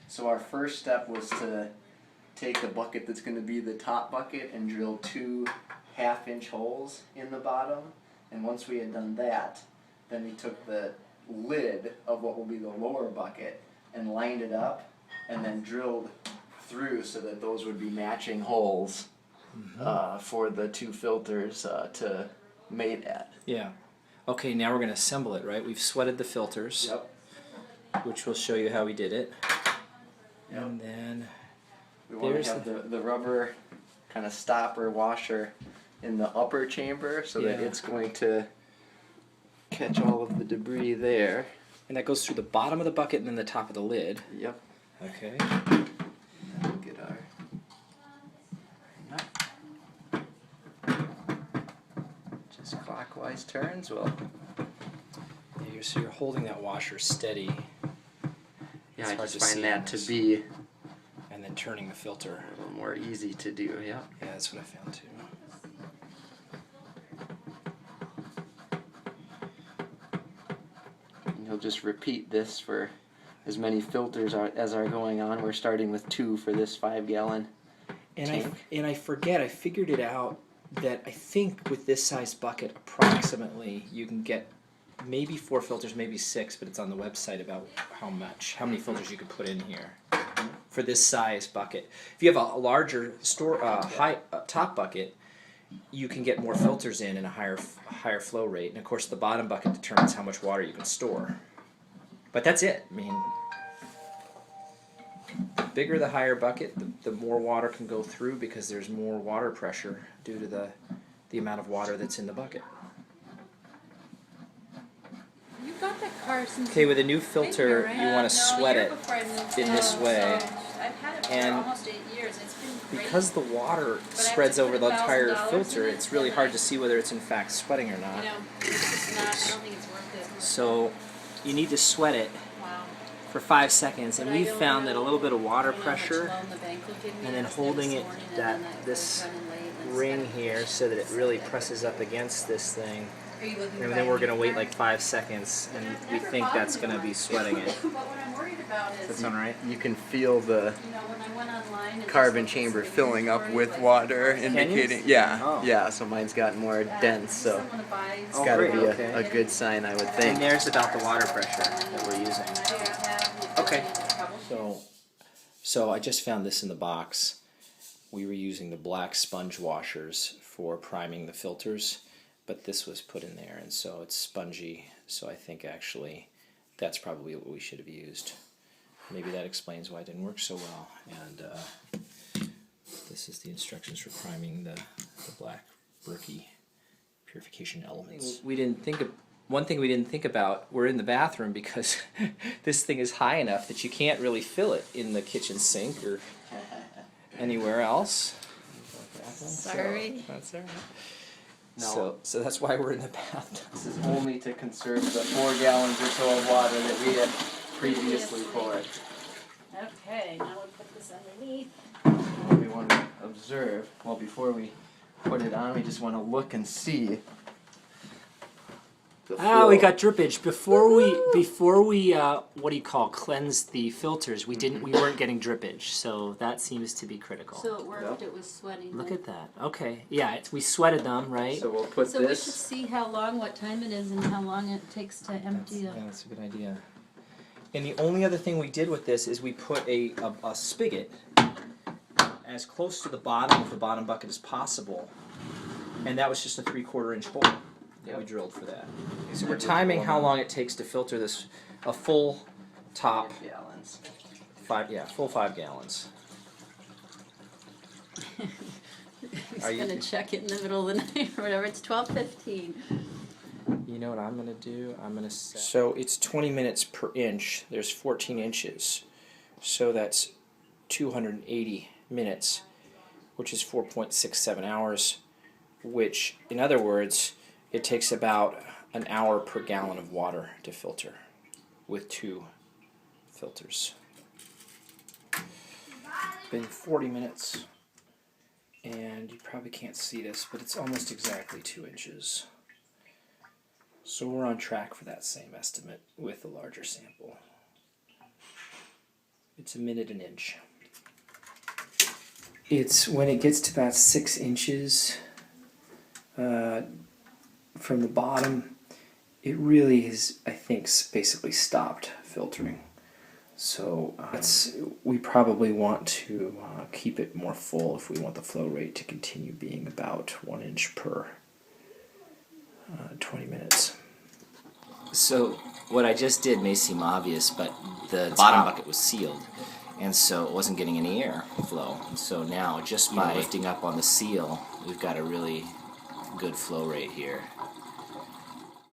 So our first step was to take the bucket that's going to be the top bucket and drill 2 half-inch holes in the bottom. And once we had done that, then we took the lid of what will be the lower bucket and lined it up and then drilled through so that those would be matching holes for the 2 filters to mate at. Yeah. Okay, now we're going to assemble it, right? We've sweated the filters, which will show you how we did it. Yep. And then we want to have the rubber kind of stopper washer in the upper chamber so that it's going to catch all of the debris there. And that goes through the bottom of the bucket and then the top of the lid. Yep. Okay. We'll get our just clockwise turns. Well, so you're holding that washer steady. Yeah, I just find that to be and then turning the filter a little more easy to do. Yeah. Yeah, that's what I found too. You'll just repeat this for as many filters as are going on. We're starting with 2 for this 5-gallon tank. And I forget, I figured it out that I think with this size bucket approximately you can get maybe 4 filters, maybe 6, but it's on the website about how many filters you could put in here for this size bucket. If you have a larger top bucket, you can get more filters in and a higher flow rate. And of course the bottom bucket determines how much water you can store. But that's it. I mean, the bigger the higher bucket, the more water can go through because there's more water pressure due to the amount of water that's in the bucket. You got that car since. Okay, with a new filter, right? you want to sweat it in this way. So I've had it for And almost 8 years. It's been great. Because the water spreads over the entire filter, it's really hard to see whether it's in fact sweating or not. You know, it's just not. I don't think it's worth it. So you need to sweat it Wow. for 5 seconds, and we found that a little bit of water I don't know how much pressure loan the bank will give me. and then I was there holding this it morning, and then I this was running late, and ring stuff. here so that it really presses up against this thing. Are you looking And to then buy we're a going to new wait car? like 5 seconds, and I've we never think bought that's a new going to one. be sweating it. But what I'm worried about is, That sound right? You can feel the you know, when I went online, it carbon just chamber looks filling up like with water, Can you? indicating yeah, Oh. so mine's gotten more dense, so someone to buy it's got to great, be okay. a good sign, I would And think. there's about the water pressure that we're using. Okay. So I just found this in the box. We were using the black sponge washers for priming the filters, but this was put in there, and so it's spongy. So I think actually that's probably what we should have used. Maybe that explains why it didn't work so well. And this is the instructions for priming the black Berkey purification elements. One thing we didn't think about, we're in the bathroom because this thing is high enough that you can't really fill it in the kitchen sink or anywhere else. Sorry. That's all right. No. So that's why we're in the bathtub. This is only to conserve the 4 gallons or so of water that we had previously poured. Okay, now we'll put this underneath. What we want to observe, well, before we put it on, we just want to look and see the flow. We got drippage before we what do you call cleanse the filters. We weren't getting drippage, so that seems to be critical. So it worked. Yep. It was sweating. Look then. at that. Okay, yeah, we sweated them, right? So we'll put So we should this. see how long, what time it is, and how long it takes to empty it. That's a good idea. And the only other thing we did with this is we put a spigot as close to the bottom of the bottom bucket as possible, and that was just a 3/4 inch hole that we drilled for that. So we're timing how long it takes to filter this, a full top 5 gallons. full 5 gallons. He's Are you- gonna check it in the middle of the night or whatever. It's 12:15. You know what I'm going to do? I'm going to set... So it's 20 minutes per inch. There's 14 inches. So that's 280 minutes, which is 4.67 hours, which, in other words, it takes about an hour per gallon of water to filter with 2 filters. It's been 40 minutes, and you probably can't see this, but it's almost exactly 2 inches. So we're on track for that same estimate with a larger sample. It's a minute an inch. It's when it gets to about 6 inches from the bottom, it really is, I think, basically stopped filtering. So we probably want to keep it more full if we want the flow rate to continue being about 1 inch per 20 minutes. So what I just did may seem obvious, but the bottom bucket was sealed, and so it wasn't getting any air flow. And so now, just by lifting up on the seal, we've got a really good flow rate here.